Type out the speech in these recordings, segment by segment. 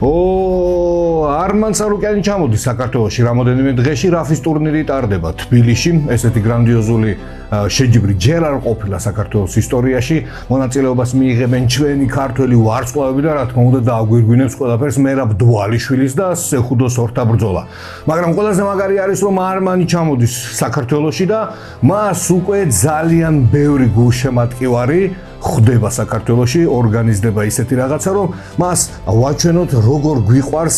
არმან სარუკიანი ჩამოდის საქართველოში რამოდენიმე დღეში რაფის ტურნირი ტარდება თბილისში. ესეთი გრანდიოზული შეჯიბრი ჯერ არ ყოფილა საქართველოს ისტორიაში. მონაწილეობას მიიღებენ ჩვენი ქართველი ვარსკვლავები და რა თქმა უნდა დააგვირგვინებს ყველაფერს მერაბ დვალიშვილის და სეხუდოს ორთა ბრძოლა. მაგრამ ყველაზე მაგარი არის რომ არმანი ჩამოდის საქართველოში და მას უკვე ძალიან ბევრი გულშემატკივარი ხდება საქართველოში, ორგანიზდება ისეთი რაღაცა, რომ მას ვაჩვენოთ როგორ გვიყვარს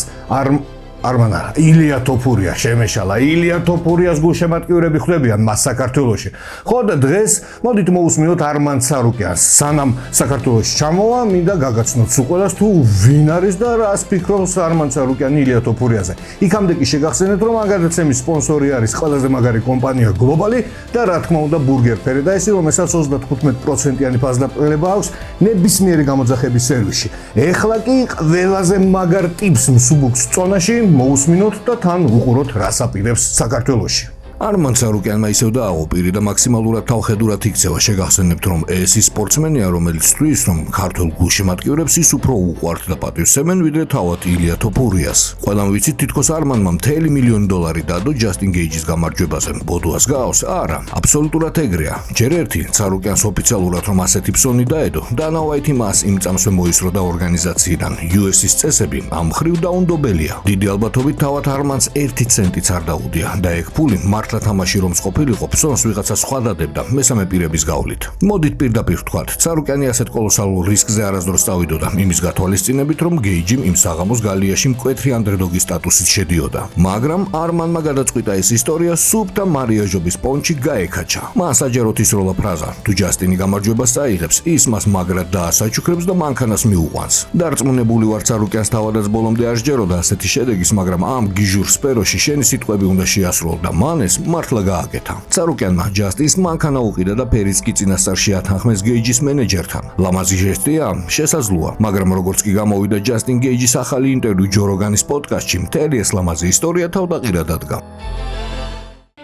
არმანა ილია თოფურია შემეშალა ილია თოფურიას გულშემატკივრები ხდებიან მას საქართველოში. ხო და დღეს მოდით მოусმინოთ არმან სარუკიანს. სანამ საქართველოში ჩამოვა, მინდა გაგაცნოთ სულ თუ ვინ არის და რას ფიქრობს არმან სარუკიანი ილია თოფურიაზე. იქამდე კი შეგახსენეთ, რომ ამ გადაცემის სპონსორი არის ყველაზე მაგარი კომპანია გლობალი და რა თქმა უნდა ბურგერ ფერედაისი, რომელსაც 35%-იანი ფასდაპირება აქვს ნებისმიერი გამოძახების სერვისში. ეხლა კი ყველაზე მაგარ ტიპს მსუბუქს წონაში მოусმინოთ და თან ვუყუროთ რას აპირებს საქართველოში. არმან სარუკიანმა ისევ დააყო და მაქსიმალურად თავხედურად იქცევა. შეგახსენებთ, რომ ეს ის სპორტსმენია, რომელიც თვლის, რომ ქართულ გულშემატკივრებს ის უფრო უყვართ და პატივსემენ, ვიდრე თავად ილია თოფურიას. ყველამ ვიცით, თითქოს არმანმა $1 მილიონი დადო ჯასტინ გეიჯის გამარჯვებაზე. ბოდუას გაავს? არა, აბსოლუტურად ეგრეა. ჯერ ერთი სარუკიანს ოფიციალურად რომ ასეთი ფსონი დაედო, დანა ვაითი მას იმ წამსვე მოისრო და ორგანიზაციიდან UFC-ის წესები ამ ხრივ დაუნდობელია. დიდი ალბათობით თავად არმანს 1 ცენტიც არ დაუდია და ეგ ფული მართლა თამაში რომ სყოფილიყო ფსონს ვიღაცა სხვა დადებდა მესამე პირების გავლით. მოდით პირდაპირ ვთქვათ, სარუკიანი ასეთ კოლოსალურ რისკზე არასდროს წავიდოდა იმის გათვალისწინებით, რომ გეიჯიმ იმ საღამოს გალიაში მკვეთრი ანდერდოგის სტატუსით შედიოდა. მაგრამ არმანმა გადაწყვიტა ეს ისტორია სუფთა მარიაჟობის პონჩი გაეკაჩა. მან საჯაროდ ისროლა ფრაზა, თუ ჯასტინი გამარჯვებას წაიღებს, ის მას მაგრად დაასაჩუქრებს და მანქანას მიუყვანს. დარწმუნებული ვარ, სარუკიანს თავადაც ბოლომდე არ სჯეროდა ასეთი შედეგის, მაგრამ ამ გიჟურ სფეროში შენი სიტყვები უნდა შეასრულო და მან ეს მართლა გააკეთა. სარუკიანმა ჯასტინს მანქანა უყიდა და ფერიც კი წინასწარ შეათანხმეს გეიჯის მენეჯერთან. ლამაზი ჟესტია, შესაძლოა, მაგრამ როგორც კი გამოვიდა ჯასტინ გეიჯის ახალი ინტერვიუ ჯო როგანის პოდკასტში, მთელი ეს ლამაზი ისტორია თავდაყირად ადგა.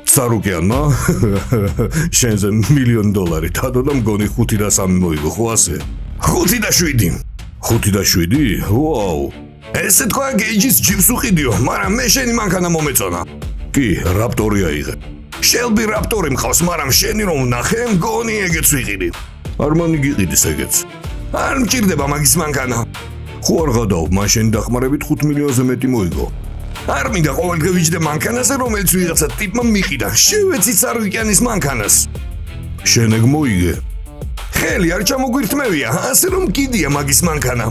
სარუკიანმა შენზე $1 მილიონი დადო და მგონი 5 და 3 მოიგო, ხო ასე? 5 და 7. 5 და 7? ვაუ! ესე თქვა გეიჯის ჯიპს უყიდიო, მაგრამ მე შენი მანქანა მომეწონა. კი, რაპტორი აიღე. შელბი რაპტორი მყავს, მაგრამ შენი რომ ვნახე, მგონი ეგეც ვიყიდი. არმანი გიყიდის ეგეც. არ მჭირდება მაგის მანქანა. ხო არ გადაო, მან შენი დახმარებით 5 მილიონზე მეტი მოიგო. არ მინდა ყოველდღე ვიჯდე მანქანაზე, რომელიც ვიღაცა ტიპმა მიყიდა. შევეცი სარუკიანის მანქანას. შენ ეგ მოიგე. ხელი არ ჩამოგვირთმევია, ასე რომ კიდია მაგის მანქანა.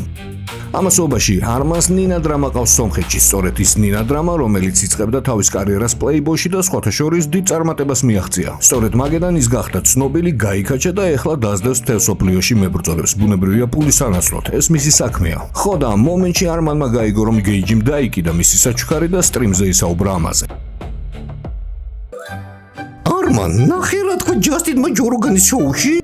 ამასობაში არმანს ნინა დრამა ყავს სომხეთში, სწორედ ის ნინა დრამა, რომელიც იწყებდა თავის კარიერას პლეიბოიში და სხვათა შორის დიდ წარმატებას მიაღწია. სწორედ მაგედან ის გახდა ცნობილი, გაიქაჩა და ეხლა დაძდევს მთელ სოფლიოში მებრძოლებს. ბუნებრივია პულის ანაცვლოდ, ეს მისი საქმეა. ხო და ამ მომენტში არმანმა გაიგო, რომ გეიჯიმ დაიკიდა მისი საჩუქარი და სტრიმზე ისაუბრა ამაზე. არმან, ნახე რა თქვა ჯასტინმა ჯო როგანის შოუში?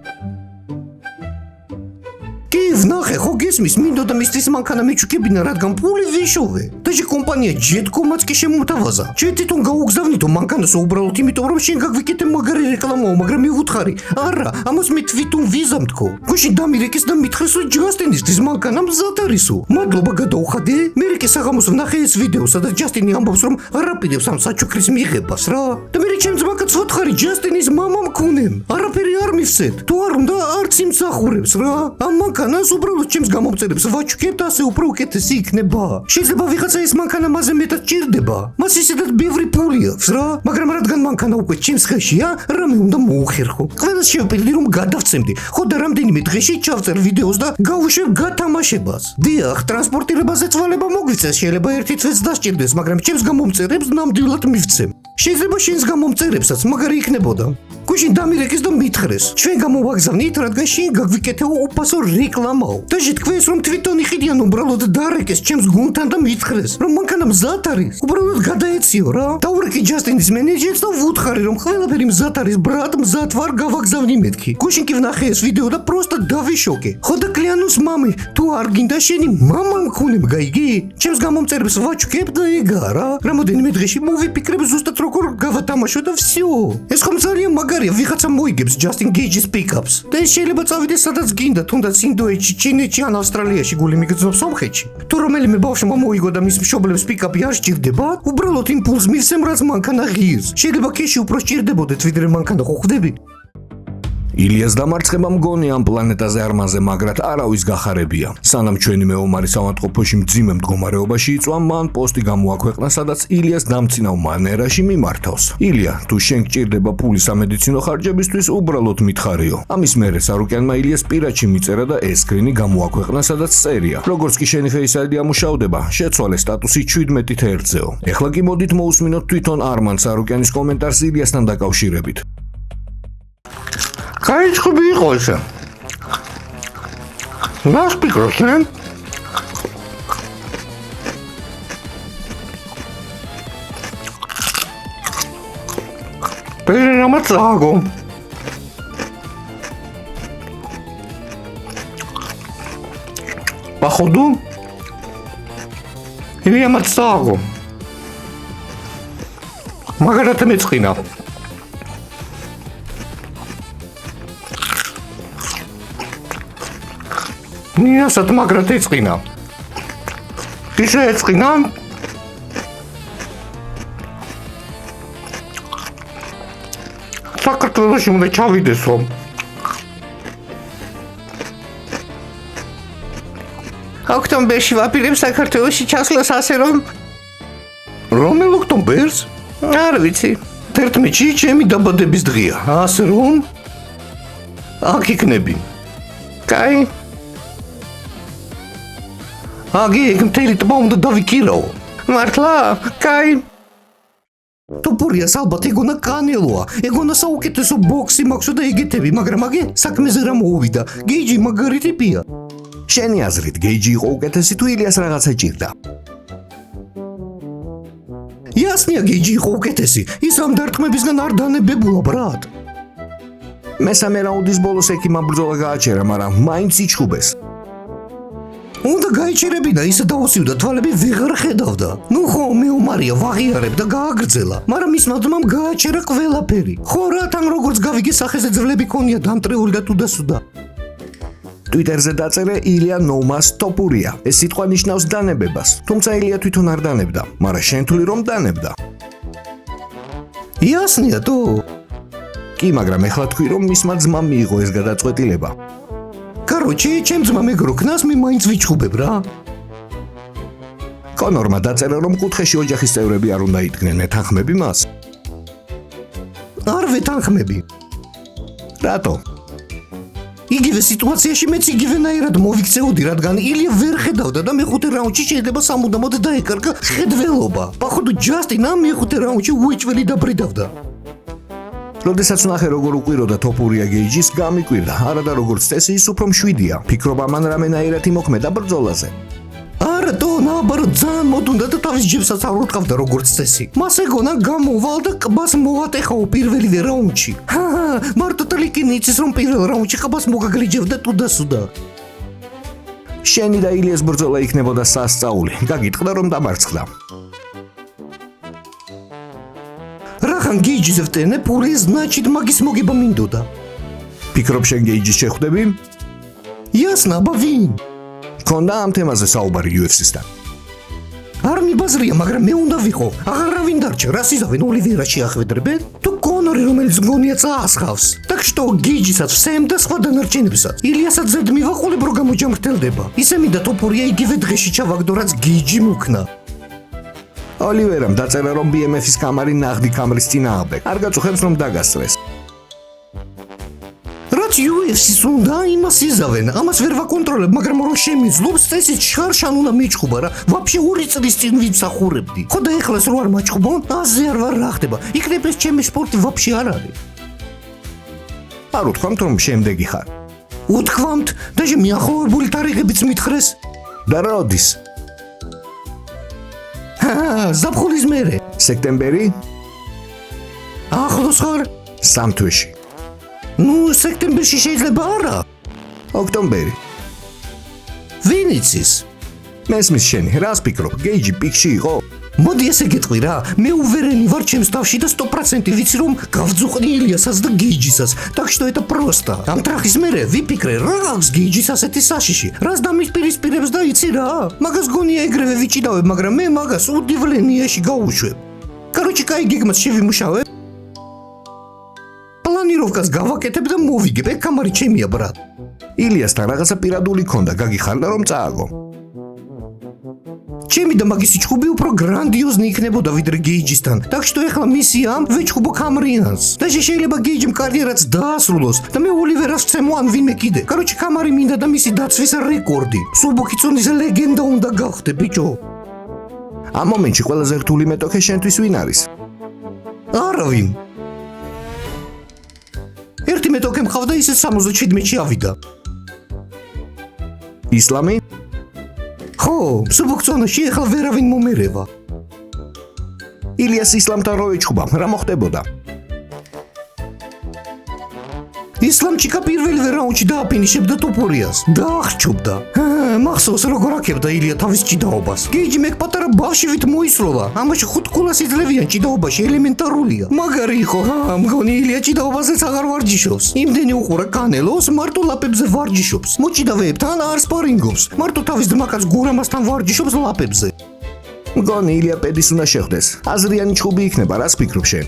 ნახე, ხო გესმის, მინდოდა მისთვის მანქანა მიჩუქებინა, რადგან პული ვიშოვე. დაჟე კომპანია ჯეტკომაც კი შემოთავაზა. ჩვენ თვითონ გაუგზავნითო მანქანას უბრალოდ იმიტომ, რომ შენ გაგვიკეთე მაგარი რეკლამაო, მაგრამ მივუთხარი. არა, ამას მე თვითონ ვიზამთქო. გუშინ დამირეკეს და მითხრეს, რომ ჯასტინისთვის მანქანა მზად არისო. მადლობა გადაუხადე. მე რეკე საღამოს ვნახე ეს ვიდეო, სადაც ჯასტინი ამბობს, რომ არ აპირებს ამ საჩუქრის მიღებას რა. და მე ჩემს მაკაც ვთხარი ჯასტინის მამა მქონემ. არაფერი არ მივცეთ. თუ არ უნდა არც იმსახურებს რა. ამ მანქანას უბრალოდ ჩემს გამომწერებს ვაჩუქებ და ასე უფრო უკეთესი იქნება. შეიძლება ვიღაცა ეს მანქანა მასზე მეტად ჭირდება. მას ისედაც ბევრი პული აქვს რა, მაგრამ რადგან მანქანა უკვე ჩემს ხელშია, რამე უნდა მოუხერხო. ყველას შევპირდი რომ გადავცემდი. ხო და რამდენიმე დღეში ჩავწერ ვიდეოს და გავუშვებ გათამაშებას. დიახ, ტრანსპორტირებაზე ცვალება მოგვიწეს, შეიძლება ერთი თვეც დასჭირდეს, მაგრამ ჩემს გამომწერებს ნამდვილად მივცემ. შეიძლება შენს გამომწერებსაც მაგარი იქნებოდა. გუშინ დამირეკეს და მითხრეს, ჩვენ გამოვაგზავნით, რადგან შენ გაგვიკეთეო უფასო რეკლამაო. და თქვენს რომ თვითონ იყიდიან უბრალოდ დარეკეს ჩემს გუნდთან და მითხრეს, რომ მანქანა მზად არის. უბრალოდ გადაეციო რა. დაურეკე ჯასტინის მენეჯერს და ვუთხარი, რომ ყველაფერი მზად არის, ბრატ, მზად ვარ, გავაგზავნი მეთქი. გუშინ კი ვნახე ეს ვიდეო და პროსტა დავიშოკე. ხო და კლიანოს მამი, თუ არ გინდა შენი მამა მქონებ, გაიგი? ჩემს გამომწერებს ვაჩუქებ და ეგა რა. რამოდენიმე დღეში მოვიფიქრებ ზუსტად როგორ გავათამაშო და всё. ეს ხომ ძალიან მაგარია, ვიღაცა მოიგებს Justin Gage-ის pick-ups. და ეს შეიძლება წავიდეს სადაც გინდა, თუნდაც ინდოეთში, ჩინეთში ან ავსტრალიაში გული მიგრძნობს სომხეთში. თუ რომელიმე ბავშვმა მოიგო და მის მშობლებს pick-up-ი არ სჭირდება, უბრალოდ იმპულს მისცემ რაც მანქანა ღირს. შეიძლება ქეში უფრო სჭირდებოდეთ, ვიდრე მანქანა ხო ხვდები? ილიას დამარცხება მგონი ამ პლანეტაზე არ მასზე მაგრად არავის გახარებია. სანამ ჩვენი მეომარი საავადმყოფოში მძიმე მდგომარეობაში იწვა, მან პოსტი გამოაქვეყნა, სადაც ილიას დამცინავ მანერაში მიმართავს. ილია, თუ შენ გჭირდება ფული სამედიცინო ხარჯებისთვის, უბრალოდ მითხარიო. ამის მერე სარუკიანმა ილიას პირადში მიწერა და ეს სკრინი გამოაქვეყნა, სადაც წერია. როგორც კი შენი ფეისაიდი ამუშავდება, შეცვალე სტატუსი 17 თერცეო. ეხლა კი მოდით მოусმინოთ თვითონ არმან სარუკიანის კომენტარს ილიასთან დაკავშირებით. გაიწყები იყო ესე. Нас пикросен. Перенамацаго. Походу. Или я мацаго. Магарата мецхина. Ниასად მაგრად ეწყინა. ისე ეწყინა? საქართველოში უნდა ჩავიდესო. ოქტომბერში ვაპირებ საქართველოში ჩასვლას ასე რომ რომელ ოქტომბერს? არ ვიცი. 11-ში ჩემი დაბადების დღეა. ასე რომ აქ იქნები. კაი. აგი ეგ მთელი ტბა უნდა დავიკირავო. მართლა? კაი. ტოპურიას ალბათ ეგონა კანელოა. ეგონა საუკეთესო ბოქსი მაქვსო და ეგეთები, მაგრამ აგი საქმეზე რა მოუვიდა. გეიჯი მაგარი ტიპია. შენი აზრით გეიჯი იყო უკეთესი თუ ილიას რაღაცა ჭირდა? იასნია გეიჯი იყო უკეთესი. ის ამ დარტყმებისგან არ დანებებულა, ბრატ. მესამე რაუნდის ბოლოს ეკიმ ბრძოლა გააჩერა, მაგრამ მაინც იჩხუბეს. უნდა გაიჩერებინა, ისე დაუსივდა, თვალები ვეღარ ხედავდა. ნუ ხო, მეომარია, ვაღიარებ და გააგრძელა, მაგრამ მისმა ძმამ გააჩერა ყველაფერი. ხო რა, თან როგორც გავიგე, სახეზე ძვლები ქონია დამტრეული და თუდასუდა. ტვიტერზე დაწერე ილია ნომას ტოპურია. ეს სიტყვა ნიშნავს დანებებას, თუმცა ილია თვითონ არ დანებდა, მაგრამ შენ თვლი რომ დანებდა. იასნია თუ? კი, მაგრამ ეხლა თქვი რომ მისმა ძმამ მიიღო ეს გადაწყვეტილება. Короче, чем ძმა მეგროქნას მე მაინც ვიჩხუბებ რა. კონორმა დაწერა რომ კუთხეში ოჯახის წევრები არ უნდა იდგნენ, მეთანხმები მას? არ ვეთანხმები. რატო? იგივე სიტუაციაში მეც იგივენაირად მოვიქცეოდი, რადგან ილია ვერ ხედავდა და მეხუთე რაუნდში შეიძლება სამუდამოდ დაეკარგა ხედველობა. Походу, ჯასტინ ამ მეხუთე რაუნდში უეჭველი დაბრიდავდა. როდესაც ნახე როგორ უყვიროდა ტოპურია გეიჯის, გამიკვირდა, არა და როგორც წესი ის უფრო მშვიდია. ფიქრობა მან რამენაირად იმოქმედა ბრძოლაზე. არა, ნაბარო ძალიან მოდუნდა და თავის ჯებსაც არ უტყავდა როგორც წესი. მას ეგონა გამოვალ და ყბას მოატეხაო პირველივე რაუნდში. მარტო ტლიკინი იცის რომ პირველ რაუნდში ყბას მოგაგლიჯებდა თუდასუდა. შენი და ილიას ბრძოლა იქნებოდა სასწაული. გაგიტყდა რომ დამარცხდა. რახან გეიჯის ვტენე პური значит მაგის მოგება მინდოდა. ფიქრობ შენ გეიჯის შეხვდები? იასნა, აბა ვინ? ქონდა ამ თემაზე საუბარი UFC-სთან. არ მიბაზრია, მაგრამ მე უნდა ვიყო. აღარავინ დარჩა, რას იზავენ ოლივერას შეახვედრებენ? თუ კონორი რომელიც მგონია წაასხავს. Так что გეიჯისაც всем და სხვა დანარჩენებსაც. ილიასაც ზედ მივაყოლებ რომ გამოჯამრთელდება. ისე მინდა ტოპურია იგივე დღეში ჩავაგდო რაც გეიჯი მუქნა. ოლივერამ დაწერა რომ BMF-ის კამარი ნაღდი კამრის წინააღმდეგ. არ გაწუხებს რომ დაგასწრეს. რაც UFC-ს უნდა იმას იზავენ, ამას ვერ ვაკონტროლებ, მაგრამ რომ შემიძლობს წესით შარშან უნდა მიჩხუბა რა. ვაფშე 2 წლის წინ ვიმსახურებდი. ხო და ეხლას რო არ მაჩხუბონ, აზე არ ვარ რა ხდება. იქნებ ეს ჩემი სპორტი ვაფშე არ არის. არ უთქვამთ რომ შემდეგი ხარ. უთქვამთ, და მიახლოებული თარიღებიც მითხრეს. და როდის? ზაფხულის მერე. სექტემბერი? ახლოს ხარ? 3 თვეში. ნუ სექტემბერში შეიძლება არა. ოქტომბერი. ვინ იცის? მესმის შენი, რას ფიქრობ? გეიჯი პიკში იყო? მოდი ესე გეტყვი რა, მე უверენი ვარ ჩემს თავში და 100% ვიცი რომ გავძუყნი ილიასაც და გეიჯისას, так что это просто. ამ ტრახის მერე ვიფიქრე რა აქვს გეიჯის ასეთი საშიში, რას დამისპირისპირებს და იცი რა, მაგას გონია ეგრევე ვიჭიდავებ, მაგრამ მე მაგას უდივლენიაში გავუშვებ. Короче, кай გეგმას შევიმუშავებ. პლანიროვკას გავაკეთებ და მოვიგებ, ეგ კამარი ჩემია ბრატ. ილიასთან რაღაცა პირადული ქონდა, გაგიხარდა რომ წააგო. ჩემი და მაგისი ჭუბი უფრო გრანდიოზნი იქნებოდა ვიდრე გეიჯისთან, так что ეხლა მისიამ ვეჭუბო კამრიანს. და შეიძლება გეიჯიმ კარიერაც დაასრულოს და მე ოლივერას ვცემო ან ვინმე კიდე. Короче, კამარი მინდა და მისი დაცვის რეკორდი. სუბოქიცონის ლეგენდა უნდა გავხდე, ბიჭო. ამ მომენტში ყველაზე რთული მეტოქე შენთვის ვინ არის? არავინ. ერთი მეტოქე მყავდა, ისე 77-ში ავიდა. ისლამი? ხო, სუბოქცონაში ეხლა ვერავინ მომერევა. ილიას ისლამთან რო ეჭუბა, რა მოხდებოდა? ისლამჩიკა პირველ რაუნდში დააფინიშებდა ტოპორიას. დაახჩობდა. მახსოვს როგორ აქებდა ილია თავის ჭიდაობას. გეიჯი მეკ პატარა ბავშვით მოისროლა. ამაში 5 კულას იძლევიან ჭიდაობაში ელემენტარულია. მაგარი იყო, მგონი ილია ჭიდაობაზეც აღარ ვარჯიშობს. იმდენი უყურა კანელოს, მარტო ლაპებზე ვარჯიშობს. მოჭიდავეებთან არ სპარინგობს. მარტო თავის ძმაკაც გურამასთან ვარჯიშობს ლაპებზე. მგონი ილია პედის უნდა შეხვდეს. აზრიანი ჭუბი იქნება, რას ფიქრობ შენ?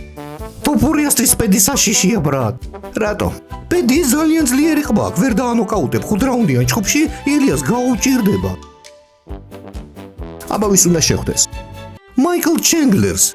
ტოპორიასთვის პედი საშიშია ბრატ. რატო? პედი ძალიან ძლიერი ყბა აქვს, ვერ დაანოკაუტებ 5 რაუნდიან ჭუბში, ილიას გაუჭირდება. აბა ვის უნდა შეხვდეს? მაიკლ ჩენდლერს.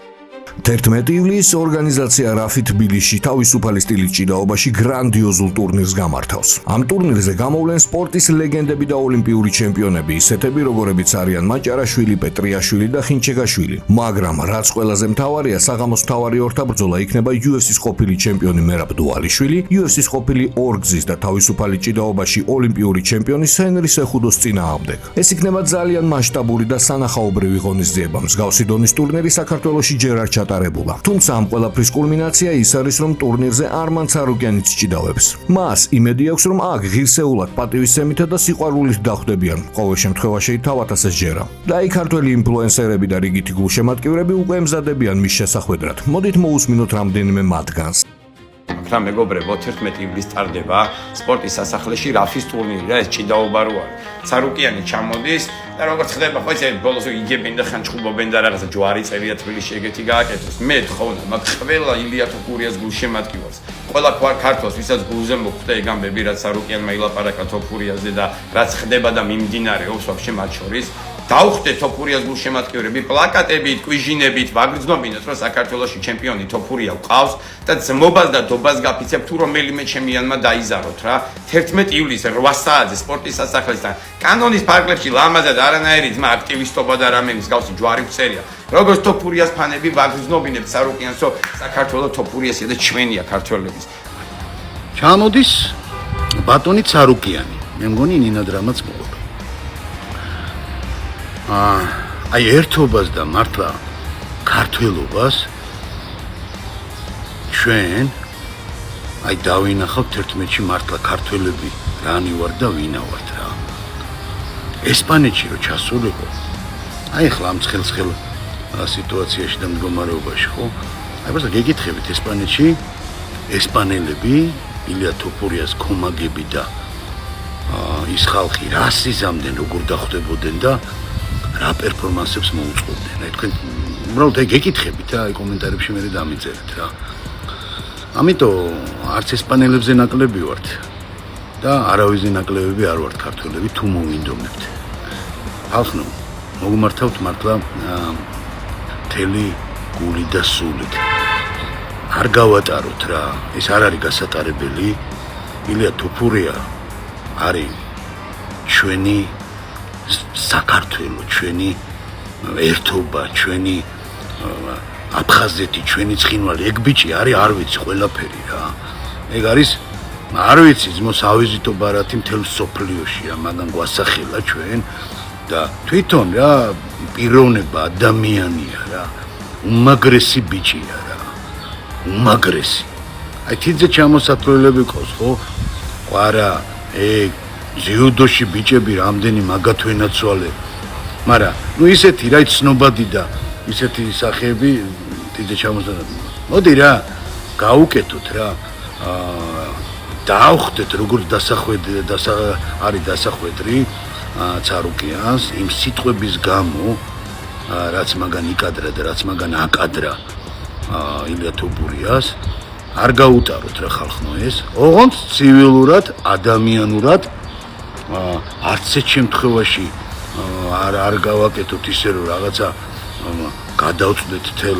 11 ივლისს ორგანიზაცია RAFI თბილისში თავისუფალი სტილის ჭიდაობაში გრანდიოზულ ტურნირს გამართავს. ამ ტურნირზე გამოვლენ სპორტის ლეგენდები და ოლიმპიური ჩემპიონები, ისეთები როგორებიც არიან მაჭარაშვილი, პეტრიაშვილი და ხინჩეგაშვილი. მაგრამ რაც ყველაზე მთავარია, საღამოს მთავარი ორთაბრძოლა იქნება UFC-ს ყოფილი ჩემპიონი მერაბ დუალიშვილი, UFC-ს ყოფილი ორგზის და თავისუფალი ჭიდაობაში ოლიმპიური ჩემპიონი ჰენრი სეხუდოს წინააღმდეგ. ეს იქნება ძალიან მასშტაბური და სანახაობრივი ღონისძიება. მსგავსი დონის ტურნირი საქართველოში ჯერ არ ჩატარებულა. თუმცა ამ ყველაფრის კულმინაცია ის არის, რომ ტურნირზე არმან ცარუკიანიც ჭიდავებს. მას იმედი აქვს, რომ აქ ღირსეულად პატივისცემითა და სიყვარულით დახვდებიან. ყოველ შემთხვევაში თავად ასე ჯერა. და იქ ქართველი ინფლუენსერები და რიგითი გულშემატკივრები უკვე ემზადებიან მის შესახვედრად. მოდით მოусმინოთ რამდენიმე მათგანს. რა მეგობრებო, 11 ივლისს ტარდება სპორტის სასახლეში RAFI-ს ტურნირი რა, ეს ჭიდაობა რო არის. ცარუკიანი ჩამოდის და როგორც ხდება, ხო ეს ბოლოს იგებენ და ხან ჭუბობენ და რაღაცა ჯვარი წერია თბილისში ეგეთი გააკეთოს. მე თხოვნა, მაგ ყველა ილია თოფურიას გულშემატკივარს. ყველა ქართველს, ვისაც გულზე მოხვდა ეგ ამბები, რაც ცარუკიანმა ილაპარაკა თოფურიაზე და რაც ხდება და მიმდინარეობს ვაფშე მათ შორის. დავხდეთ თოფურიას გულშემატკივრები პლაკატებით, კვიჟინებით, ვაგრძნობინოთ, რომ საქართველოში ჩემპიონი თოფურია ვყავს და ძმობას და დობას გაფიცებ თუ რომელიმე ჩემპიონმა დაიზაროთ რა. 11 ივლისს 8 საათზე სპორტის სასახლესთან კანონის ფარგლებში ლამაზად არანაირი ძმა აქტივისტობა და რამე მსგავსი ჯვარი ვწერია. როგორც თოფურიას ფანები ვაგრძნობინებთ სარუკიანსო, საქართველოს თოფურიასია და ჩვენია ქართველების. ჩამოდის ბატონი ცარუკიანი. მე მგონი ნინად რამაც მოყვა. აი ერთობას და მართლა ქართველობას ჩვენ აი დავინახავთ 11-ში მართლა ქართველები რანი ვარ და ვინა ვართ რა. ესპანეთში რო ჩასულიყო, აი ახლა ამ ცხელ სიტუაციაში და მდგომარეობაში ხო? აი просто გეკითხებით ესპანეთში ესპანელები ილია თოფურიას კომაგები და ის ხალხი რა სიზამდნენ როგორ დახვდებოდნენ და რა პერფორმანსებს მოუწყობდნენ. აი თქვენ უბრალოდ გეკითხებით რა, აი კომენტარებში მე დამიწერეთ რა. ამიტომ არც ესპანელებზე ნაკლები ვართ და არავის ნაკლებები არ ვართ ქართველები თუ მოვინდომებთ. ახლა მოგმართავთ მართლა თელი გული და სულით. არ გავატაროთ რა, ეს არ არის გასატარებელი. ილია თოფურია არის ჩვენი საქართველო, ჩვენი ერთობა, ჩვენი აფხაზეთი, ჩვენი ცხინვალი, ეგ ბიჭი არის, არ ვიცი ყველაფერი რა. ეგ არის, არ ვიცი, ძმოს ავიზიტო ბარათი მთელ სოფლიოშია, მაგან გვასახელა ჩვენ და თვითონ რა პიროვნება ადამიანია რა. უმაგრესი ბიჭია რა. უმაგრესი. აი თიძე ჩამოსათვლელები ყავს ხო? ყარა, ეგ ძიუდოში ბიჭები რამდენი მაგათვენაცვალე. მაგრამ ნუ ისეთი რა ცნობადი და ისეთი სახეები დიდი ჩამოსდანა. მოდი რა, გაუკეთოთ რა. დაავხდეთ როგორც არის დასახვედრი ცარუკიანს იმ სიტყვების გამო, რაც მაგან იკადრა და რაც მაგან აკადრა ილია თუბურიას, არ გაუტაროთ რა ხალხო ეს. ოღონდ ცივილურად, ადამიანურად არც ერთ შემთხვევაში არ გავაკეთოთ ისე რომ რაღაცა გადავწყვეტ თელ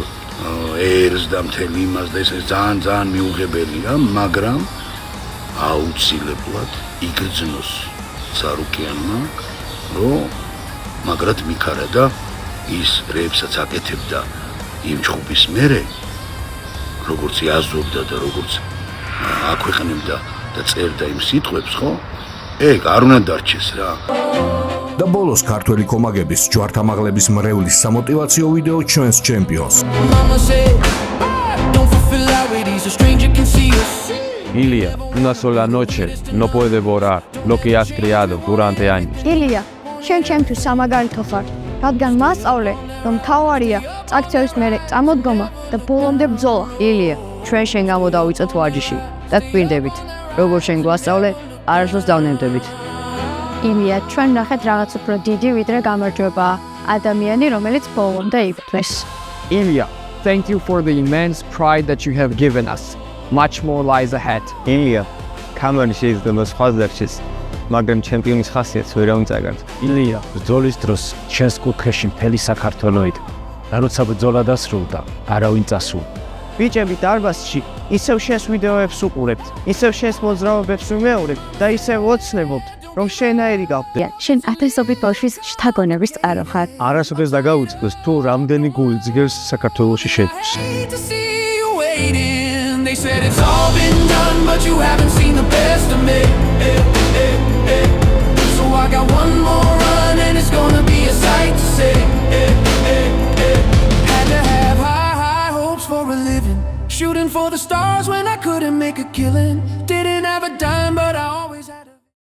ერს და მთელ იმას და ეს ძალიან მიუღებელია, მაგრამ აუცილებლად იგრძნოს ცარუკიანმა, რომ მაგრად მიქარა და ის რეებსაც აკეთებდა იმ ჩხუბის მერე, როგორც იაზობდა და როგორც აქვეყნებდა და წერდა იმ სიტყვებს, ხო? ეგ არ უნდა დარჩეს რა. და ბოლოს ქართველი კომაგების ჯვართამაღლების მრევლის სამოტივაციო ვიდეო ჩვენს ჩემპიონს. Mama said, don't fulfill our ways, a stranger can see us. Ilia, una sola noche no puede devorar lo que has creado durante años. ილია, შენ ჩემთვის სამაგარითო ხარ, რადგან მასწავლე, რომ თავარია წაქცევის მერე წამოდგომა და ბოლომდე ბრძოლა. ილია, ჩვენ შენ გამოდავიწეთ ვარჯიში და გვირდებით. როგორ შენ გვასწავლე, არასდროს დავნებდებით. ილია, ჩვენ ნახეთ რაღაც უფრო დიდი ვიდრე გამარჯვებაა, ადამიანი, რომელიც ბოლომდე იბრძვის. Ilia, thank you for the immense pride that you have given us. Much more lies ahead. ილია, კამერი შეიძლება სხვას დარჩეს, მაგრამ ჩემპიონის ხასიათს ვერ აუწაგართ. ილია, ბრძოლის დროს ჩვენს კუთხეში მთელი საქართველო იყო. და როცა ბრძოლა დასრულდა, არავინ წასულა. ბიჭები დარბაზში ისევ შენს ვიდეოებს უყურებთ, ისევ შენს მოძრაობებს ვიმეორებთ და ისევ ვოცნებობთ, რომ შენაერი გავხდე. შენ ათასობით ბავშვის შთაგონების წყარო ხარ. არასოდეს დაგაუწყდეს თუ რამდენი გული ძგერს საქართველოში შედის. Hate to see you waiting. They said it's all been done, but you haven't seen the best of me. So I got one more run, and it's gonna be a sight to see. Had to have high hopes for a living, shooting for the stars when I couldn't make a killing. Didn't have a dime, but